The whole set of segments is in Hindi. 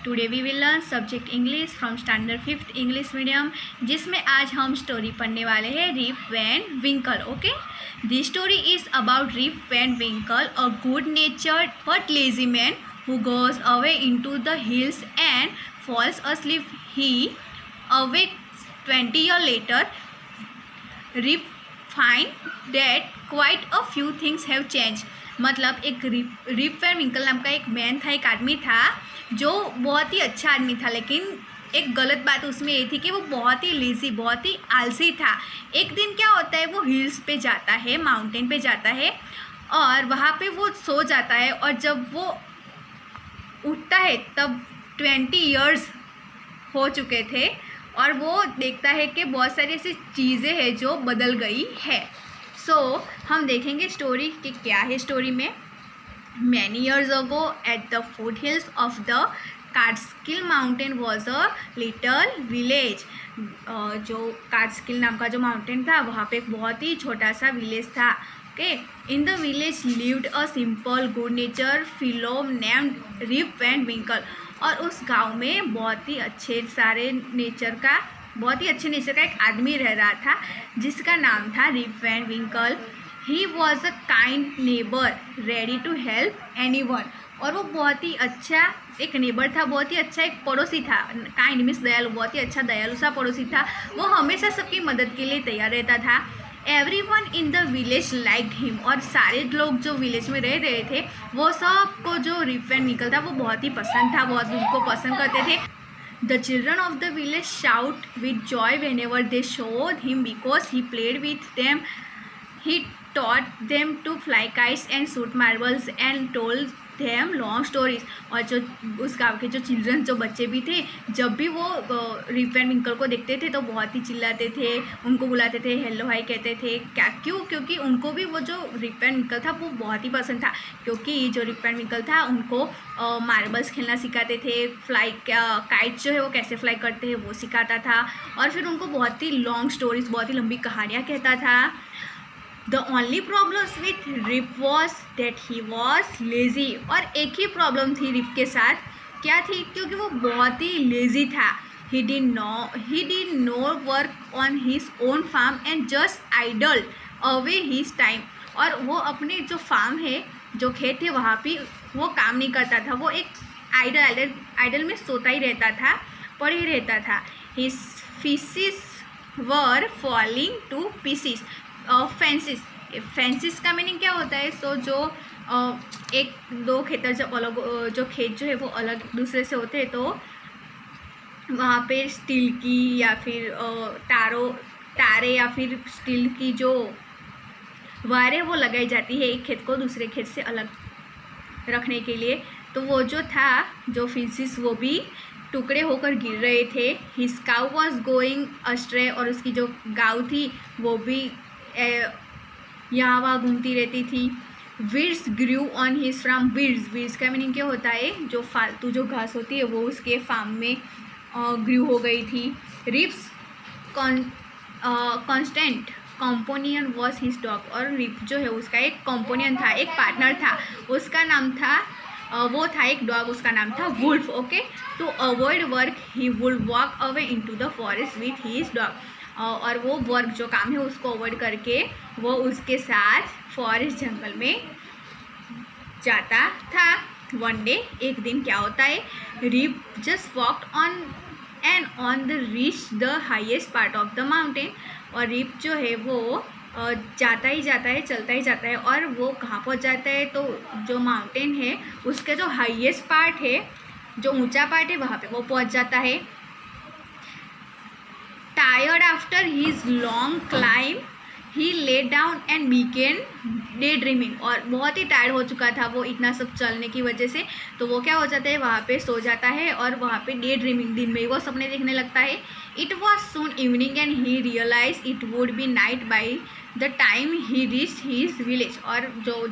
Today we will learn subject English from standard 5th English medium, जिसमें आज हम स्टोरी पढ़ने वाले हैं Rip Van Winkle. Okay, the story is about Rip Van Winkle, a good natured but lazy man who goes away into the hills and falls asleep. He awakes 20 years later. Rip find that quite a few things have changed. मतलब एक रिप वैन विंकल नाम का एक मैन था, एक आदमी था जो बहुत ही अच्छा आदमी था, लेकिन एक गलत बात उसमें ये थी कि वो बहुत ही लेज़ी, बहुत ही आलसी था. एक दिन क्या होता है, वो हिल्स पे जाता है, माउंटेन पे जाता है और वहाँ पे वो सो जाता है, और जब वो उठता है तब 20 इयर्स हो चुके थे और वो देखता है कि बहुत सारी ऐसी चीज़ें हैं जो बदल गई है. सो हम देखेंगे स्टोरी कि क्या है स्टोरी में. Many years ago at the foothills of the Catskill mountain was a little village. जो कार्टस्किल नाम का जो माउंटेन था वहाँ पे एक बहुत ही छोटा सा विलेज था. Okay, in the village lived a simple good nature fellow named Rip Van Winkle. और उस गांव में बहुत ही अच्छे नेचर का एक आदमी रह रहा था जिसका नाम था Rip Van Winkle. He was a kind neighbour ready to help anyone. और वो बहुत ही अच्छा एक नेबर था, बहुत ही अच्छा एक पड़ोसी था. काइंड मीन्स दयालु, बहुत ही अच्छा दयालु सा पड़ोसी था. वो हमेशा सबकी मदद के लिए तैयार रहता था. Everyone in the village liked him. और सारे लोग जो विलेज में रह रहे थे वो सबको जो रिप वैन विंकल था वो बहुत ही पसंद था, बहुत उनको पसंद करते थे. The children of the village shout with Joy when ever they showed him because he played with them. He taught them to fly kites and shoot marbles and told them long stories. और जो उस गाँव के जो चिल्ड्रन, जो बच्चे भी थे, जब भी वो रिप वैन विंकल को देखते थे तो बहुत ही चिल्लाते थे, उनको बुलाते थे, हेलो हाई कहते थे. क्योंकि उनको भी वो जो रिप वैन विंकल था वो बहुत ही पसंद था. क्योंकि जो रिप वैन विंकल था उनको मार्बल्स खेलना सिखाते थे, काइट्स जो है वो कैसे फ्लाई करते हैं वो सिखाता था, और फिर उनको बहुत ही लॉन्ग स्टोरीज, बहुत ही लंबी कहानियाँ कहता था. The only problems with Rip was that he was lazy. और एक ही प्रॉब्लम थी रिप के साथ. क्या थी? क्योंकि वो बहुत ही लेज़ी था. He did no work on his own farm and just idled away his time. और वो अपने जो फार्म है, जो खेत है, वहाँ पे वो काम नहीं करता था. वो एक आइडल में सोता ही रहता था, पड़े ही रहता था. His fishes were falling to pieces. Fancies का मीनिंग क्या होता है? सो जो एक दो खेतर जब अलग, जो खेत जो है वो अलग दूसरे से होते हैं तो वहाँ पे स्टील की या फिर तारे या फिर स्टील की जो वायरें वो लगाई जाती है एक खेत को दूसरे खेत से अलग रखने के लिए. तो वो जो था, जो फेंसिस, वो भी टुकड़े होकर गिर रहे थे. His cow was going अस्ट्रे. और उसकी जो गाय थी वो भी यहाँ वहाँ घूमती रहती थी. Weeds grew on his farm. Weeds का मीनिंग क्या होता है? जो फालतू जो घास होती है वो उसके फार्म में ग्रू हो गई थी. Rip's constant companion was his dog. और रिप जो है उसका एक कॉम्पोनियन था, एक पार्टनर था, उसका नाम था वो था एक डॉग, उसका नाम था Wolf. Okay, to avoid work he would walk away into the forest with his dog. और वो वर्क जो काम है उसको अवॉइड करके वो उसके साथ फॉरेस्ट जंगल में जाता था. वन डे, एक दिन क्या होता है, Rip just walked on the reach the highest part of the mountain. और रिप जो है वो जाता ही जाता है, चलता ही जाता है, और वो कहाँ पहुँच जाता है? तो जो माउंटेन है उसके जो हाईएस्ट पार्ट है, जो ऊंचा पार्ट है, वहाँ पे वो पहुँच जाता है. Tired after his long climb, he lay down and began daydreaming. और बहुत ही टायर्ड हो चुका था वो इतना सब चलने की वजह से, तो वो क्या हो जाता है, वहाँ पे सो जाता है और वहाँ पे डे ड्रीमिंग, दिन में वो सपने देखने लगता है. It was soon evening and he realized it would be night by the time he reached his village. और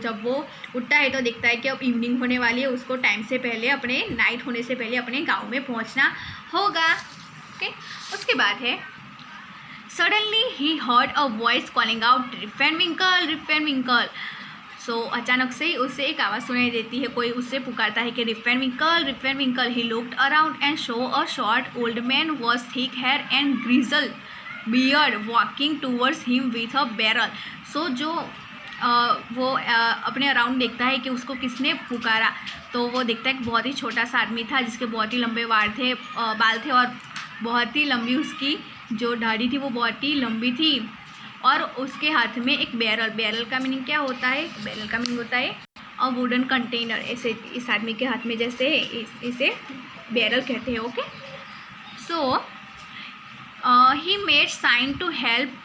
जब वो उठता है तो देखता है कि अब इवनिंग होने वाली है, उसको टाइम से पहले, अपने नाइट होने से पहले अपने गाँव में पहुँचना होगा. ओके, उसके बाद है Suddenly he heard a voice calling out, Rip Van Winkle, Rip Van Winkle. सो अचानक से ही उससे एक आवाज़ सुनाई देती है, कोई उससे पुकारता है कि Rip Van Winkle. He looked around and saw a short old man was thick hair and grizzled beard walking towards him with a barrel. So जो वो अपने अराउंड देखता है कि उसको किसने पुकारा, तो वो देखता है कि बहुत ही छोटा सा आदमी था जिसके बहुत ही लंबे बाल थे और बहुत ही लंबी उसकी जो दाढ़ी थी वो बहुत ही लंबी थी, और उसके हाथ में एक बैरल का मीनिंग क्या होता है? बैरल का मीनिंग होता है अ वुडन कंटेनर। ऐसे इस आदमी के हाथ में जैसे इसे बैरल कहते हैं। Okay, so he made sign to help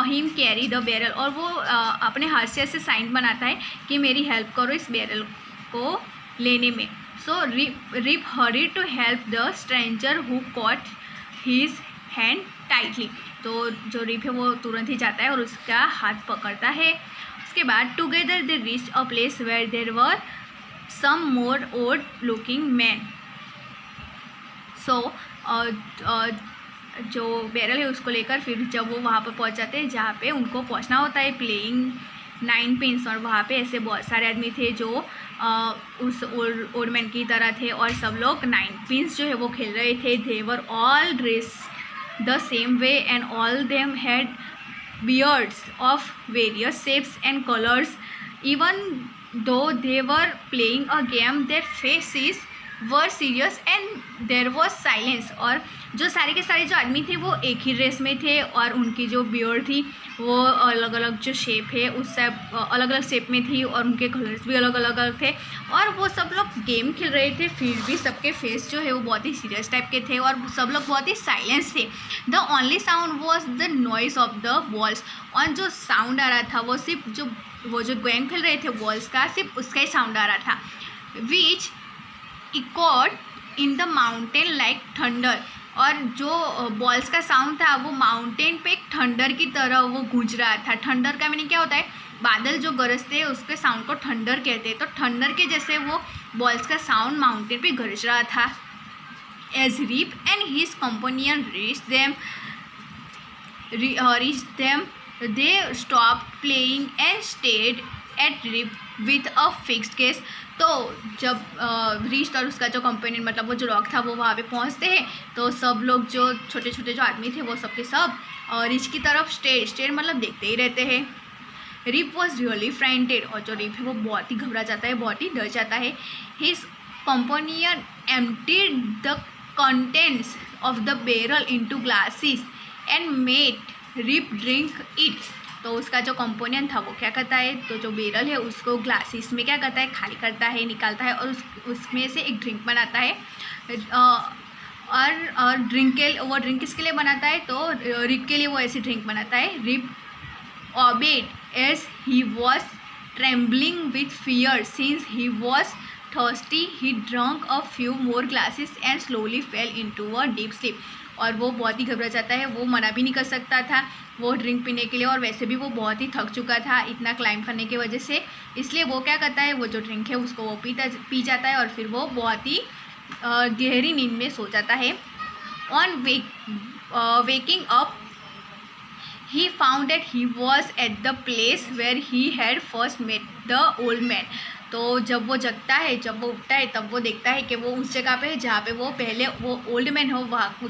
him carry the barrel, और वो अपने हाथ से ऐसे साइन बनाता है कि मेरी हेल्प करो इस बैरल को लेने में। So Rip hurried to help the stranger who caught his hand tightly. तो जो रिप है वो तुरंत ही जाता है और उसका हाथ पकड़ता है। उसके बाद together they reach a place where there were some more old looking man. So जो बैरल है उसको लेकर फिर जब वो वहाँ पर पहुँच जाते हैं जहाँ पे उनको पहुँचना होता है, प्लेइंग 9 पिन्स, और वहाँ पे ऐसे बहुत सारे आदमी थे जो उस ओल्ड मैन की तरह थे, और सब लोग 9 पिन्स जो है वो खेल रहे थे। They were all dressed the same way and all them had beards of various shapes and colours even though they were playing a game their faces were serious and there was silence. और जो सारे के सारे जो आदमी थे वो एक ही ड्रेस में थे, और उनकी जो बियर्ड थी वो अलग अलग जो शेप है उस अलग अलग शेप में थी, और उनके कलर्स भी अलग अलग थे, और वो सब लोग गेम खेल रहे थे। फिर भी सबके फेस जो है वो बहुत ही सीरियस टाइप के थे, और सब लोग बहुत ही साइलेंस थे। The only sound was the noise of the balls, और जो साउंड आ रहा था वो सिर्फ वो जो गेम खेल रहे थे बॉल्स का, सिर्फ उसका ही साउंड आ रहा था। Which echoed in the mountain like thunder, और जो बॉल्स का साउंड था वो माउंटेन पे एक थंडर की तरह वो गूंज रहा था। थंडर का मीनिंग क्या होता है? बादल जो गरजते हैं उसके साउंड को थंडर कहते हैं। तो थंडर के जैसे वो बॉल्स का साउंड माउंटेन पे गरज रहा था। As Rip and his companion reach them they stop playing and stayed at Rip with a fixed gaze. तो जब रीच और उसका जो कंपेनियन मतलब वो जो डॉग था वो वहाँ पे पहुँचते हैं, तो सब लोग जो छोटे छोटे जो आदमी थे वो सब के सब रिच की तरफ स्टेड मतलब देखते ही रहते हैं। रिप वॉज रियली फ्राइटेड, और जो रिप है वो बहुत ही घबरा जाता है, बहुत ही डर जाता है। His companion emptied the contents of the barrel into glasses and made Rip drink it. तो उसका जो कंपोनेंट था वो क्या करता है, तो जो बैरल है उसको ग्लासेस में क्या करता है, खाली करता है, निकालता है, और उसमें से एक ड्रिंक बनाता है। और वो ड्रिंक किसके लिए बनाता है, तो रिप के लिए वो ऐसी ड्रिंक बनाता है। Rip obeyed as he was trembling with fear since he was thirsty. He drank a few more glasses and slowly fell into a deep sleep. और वो बहुत ही घबरा जाता है, वो मना भी नहीं कर सकता था वो ड्रिंक पीने के लिए, और वैसे भी वो बहुत ही थक चुका था इतना क्लाइंब करने की वजह से। इसलिए वो क्या करता है, वो जो ड्रिंक है उसको वो पी जाता है, और फिर वो बहुत ही गहरी नींद में सो जाता है। On waking up he found that he was at the place where he had first met the old man. तो जब वो जगता है, जब वो उठता है, तब वो देखता है कि वो उस जगह पे है जहाँ पे वो पहले वो ओल्ड मैन हो, वहाँ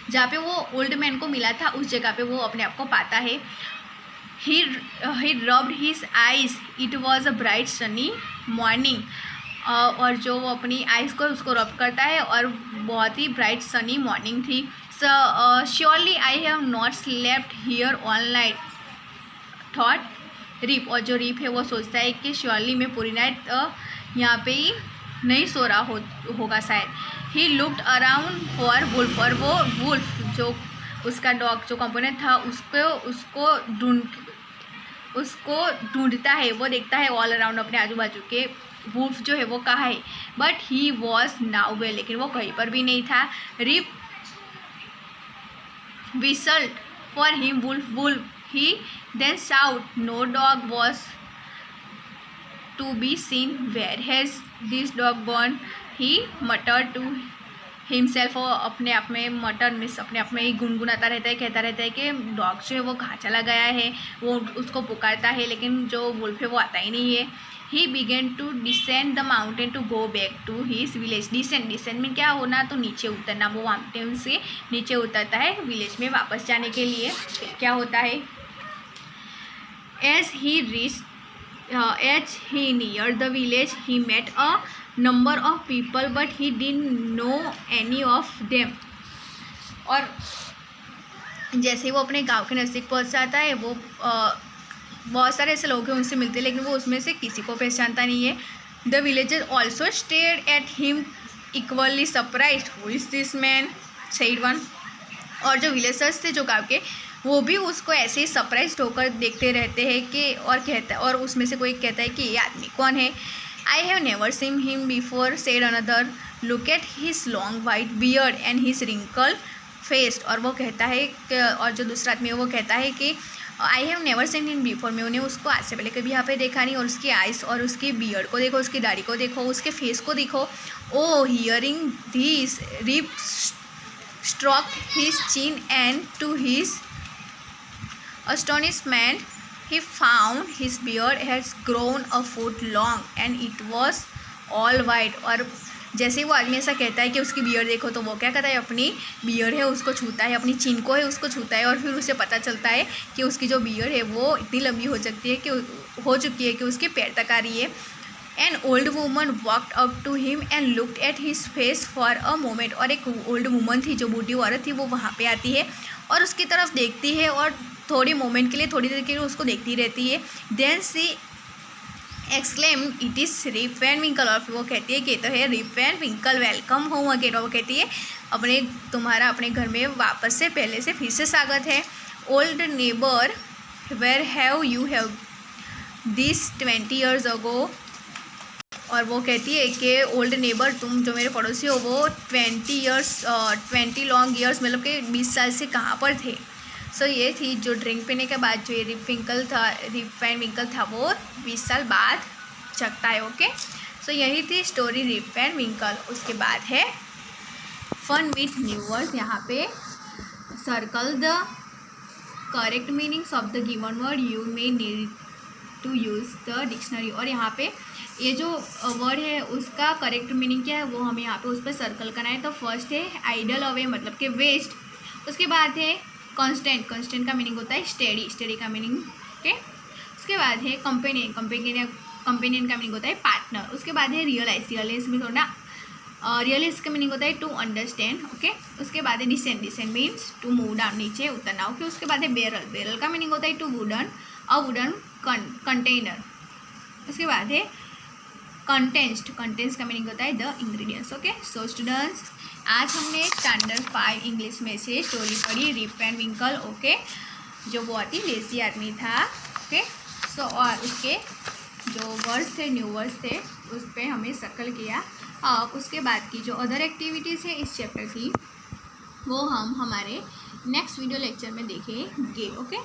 जहाँ पे वो ओल्ड मैन को मिला था उस जगह पे वो अपने आप को पाता है। he rubbed his eyes, it was a bright sunny morning. और जो वो अपनी आइज़ को उसको रब करता है, और बहुत ही ब्राइट सनी मॉर्निंग थी। Surely I have not slept here all night thought Rip. और जो रिप है वो सोचता है कि श्योरली मैं पूरी नाइट यहाँ पे ही नहीं सो रहा होगा शायद। He looked around for Wolf, और वो वुल्फ जो उसका डॉग जो कंपोनेंट था उसको ढूंढता है। वो देखता है ऑल अराउंड अपने आजू बाजू के वुल्फ जो है वो कहाँ है, but he was now way, लेकिन वो कहीं पर भी नहीं था। Rip whistled for him, wolf, wolf. He then shouted, no dog was to be seen. Where has this dog gone? He muttered to himself, वो अपने आप में मटर मिस अपने आप में ही गुनगुनाता रहता है, कहता रहता है कि डॉग जो है वो कहाँ चला गया है, वो उसको पुकारता है लेकिन जो वुल्फ है वो आता ही नहीं है। He began to descend the mountain to go back to his village. Descend में क्या होना, तो नीचे उतरना, वो माउंटेन से नीचे उतरता है विलेज में वापस जाने के लिए। क्या होता है, as he neared the village he met a number of people but he didn't know any of them। और जैसे वो अपने गांव के नज़दीक पहुंच जाता है, वो बहुत सारे ऐसे लोग हैं उनसे मिलते हैं लेकिन वो उसमें से किसी को पहचानता नहीं है। The villager also stared at him equally surprised, who is this man said one. और जो विलेजर्स थे जो गाँव के, वो भी उसको ऐसे ही सरप्राइज होकर देखते रहते हैं कि और उसमें से कोई कहता है कि ये आदमी कौन है। I have never seen him before said another, look at his long white beard and his wrinkle face. और वो कहता है और जो दूसरा आदमी है वो कहता है कि आई have never seen him before, मैं उन्हें उसको आज से पहले कभी यहाँ पे देखा नहीं। और उसकी आइज़ और उसकी बियर्ड को देखो, उसकी दाढ़ी को देखो, उसके फेस को देखो। On hearing this Rip stroked his chin and to his astonishment he found his beard has grown a foot long and it was all white। और जैसे ही वो आदमी ऐसा कहता है कि उसकी बियर्ड देखो, तो वो क्या करता है, अपनी बियर्ड है उसको छूता है, अपनी चिन को है उसको छूता है। और फिर उसे पता चलता है कि उसकी जो बियर्ड है वो इतनी लंबी हो चुकी है कि उसके पैर तक आ रही है। An old woman walked up to him and looked at his face for a moment. और एक ओल्ड वूमन थी, जो बूढ़ी औरत थी, वो वहाँ पे आती है और उसकी तरफ देखती है और थोड़ी मोमेंट के लिए, थोड़ी देर के लिए उसको देखती रहती है। Then she exclaimed it is Rip Van Winkle. और फिर वो कहती है कि तो है Rip Van Winkle, welcome home again. और वो कहती है तुम्हारा अपने घर में वापस से पहले से फिर से स्वागत है। Old neighbour where have you have this 20 years ago। और वो कहती है कि ओल्ड नेबर, तुम जो मेरे पड़ोसी हो वो 20 लॉन्ग ईयर्स मतलब कि 20 साल से कहाँ पर थे। सो ये थी जो ड्रिंक पीने के बाद जो ये रिप वैन विंकल था वो 20 साल बाद जगता है। ओके, सो यही थी स्टोरी रिप वैन विंकल। उसके बाद है फन विथ न्यू वर्ड्स। यहाँ पे circle the correct meanings of the given word, you may need to use the dictionary. और यहाँ पे ये जो वर्ड है उसका करेक्ट मीनिंग क्या है वो हमें यहाँ पे उस पर सर्कल करना है। तो फर्स्ट है आइडल अवे मतलब कि वेस्ट। उसके बाद है कांस्टेंट का मीनिंग होता है स्टेडी का मीनिंग। ओके, उसके बाद है कंपेनियन का मीनिंग होता है पार्टनर। उसके बाद है रियलाइज में थोड़ा रियलाइज का मीनिंग होता है टू अंडरस्टैंड। ओके, उसके बाद है descend means to move down, नीचे उतरना। ओके, उसके बाद है बेरल का मीनिंग होता है टू वुडन कंटेनर। उसके बाद है कंटेंट्स का मीनिंग होता है the ingredients. Okay, so students, आज हमने स्टैंडर्ड 5 इंग्लिश में से स्टोरी पढ़ी रिप वैन विंकल। ओके, जो बहुत ही लेजी आदमी था। ओके, सो और उसके जो वर्ड्स थे, न्यू वर्ड्स थे, उस पर हमें सर्कल किया। अब उसके बाद की जो अदर एक्टिविटीज़ है इस चैप्टर की वो हम हमारे नेक्स्ट वीडियो लेक्चर में देखेंगे। ओके।